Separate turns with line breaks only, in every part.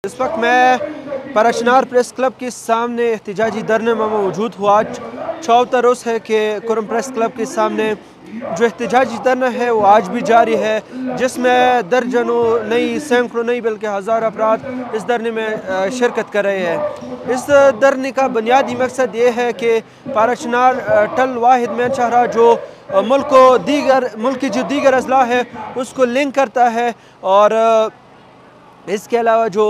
इस वक्त मैं परचनार प्रेस क्लब के सामने एहतजाजी धरने में मौजूद हुआ। चौथा रोज़ है कि कुरम प्रेस क्लब के सामने जो एहतजाजी धरना है वो आज भी जारी है, जिसमें दर्जनों नहीं, सैकड़ों नहीं बल्कि हज़ारों अफराद इस धरने में शिरकत कर रहे हैं। इस धरने का बुनियादी मकसद ये है कि परचनार टल वाहिद मेन शहरा जो मुल्क की जो दीगर अजला है उसको लिंक करता है, और इसके अलावा जो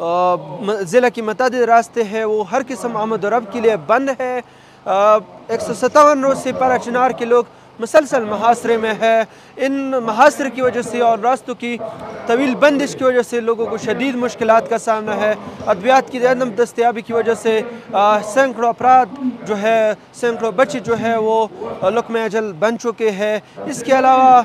ज़िला की मतअद्दिद रास्ते हैं वो हर किस्म आमद और रफ्त के लिए बंद है। 157 रोज़ से परचनार के लोग मुसलसल मुहासरे में है। इन मुहासरे की वजह से और रास्तों की तवील बंदिश की वजह से लोगों को शदीद मुश्किलात का सामना है। अद्वियात की अदम दस्तयाबी की वजह से सैकड़ों अफराद जो है, सैकड़ों बच्चे जो है वो लुक़्मे अजल बन चुके हैं। इसके अलावा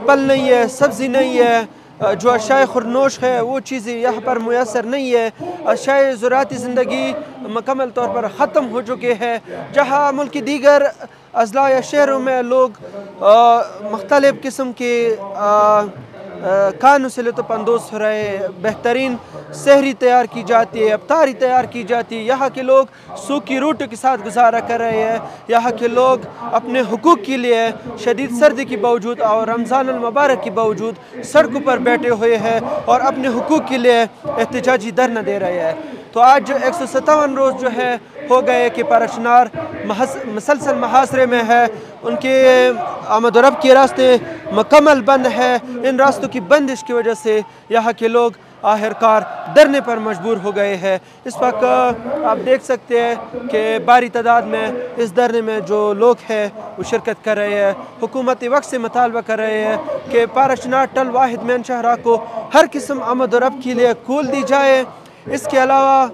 पल नहीं है, सब्ज़ी नहीं है, जो अशाए खुरनोश है वो चीज़ें यहाँ पर मुयसर नहीं है। अशाए ज़राती ज़िंदगी मुकम्मल तौर पर ख़त्म हो चुके हैं। जहाँ मुल्क की दीगर अज़ला या शहरों में लोग मुख्तलिफ़ किस्म के खानों से लुत्फ़अंदोज़ हो रहे हैं। बेहतरीन सहरी तैयार की जाती है, अफ्तारी तैयार की जाती है। यहाँ के लोग सूखी रोटी के साथ गुजारा कर रहे हैं। यहाँ के लोग अपने हुकूक के लिए शदीद सर्दी के बावजूद और रमज़ान अल मुबारक के बावजूद सड़कों पर बैठे हुए हैं और अपने हुकूक के लिए एहतजाजी धरना दे रहे हैं। तो आज 157 रोज़ जो है हो गए कि परचनार मुसलसल मुहासरे में है। उनके आमद और रफ्त के रास्ते मुकम्मल बंद है। इन रास्तों की बंदिश की वजह से यहाँ के लोग आखिरकार धरने पर मजबूर हो गए हैं। इस वक्त आप देख सकते हैं कि भारी तादाद में इस धरने में जो लोग हैं वो शिरकत कर रहे हैं। हुकूमत वक्त से मुतालबा कर रहे हैं कि परचनार टल वाहिद मेन शहरा को हर किस्म आमद और रफ्त के लिए खोल दी जाए। इसके अलावा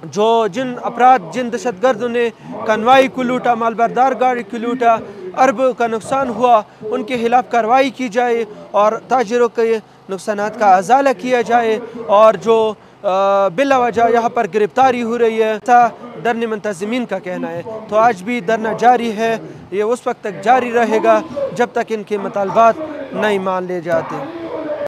जिन अपराध, जिन दहशतगर्दों ने कन्वाई को लूटा, मालबरदार गाड़ी को लूटा, अरबों का नुकसान हुआ, उनके खिलाफ कार्रवाई की जाए और ताजिरों के नुकसानात का अजाला किया जाए। और जो बिला वजह यहाँ पर गिरफ्तारी हो रही है, ऐसा धरने मुंतज़िमीन का कहना है। तो आज भी धरना जारी है, ये उस वक्त तक जारी रहेगा जब तक इनके मुतालबात नहीं मान लिए जाते।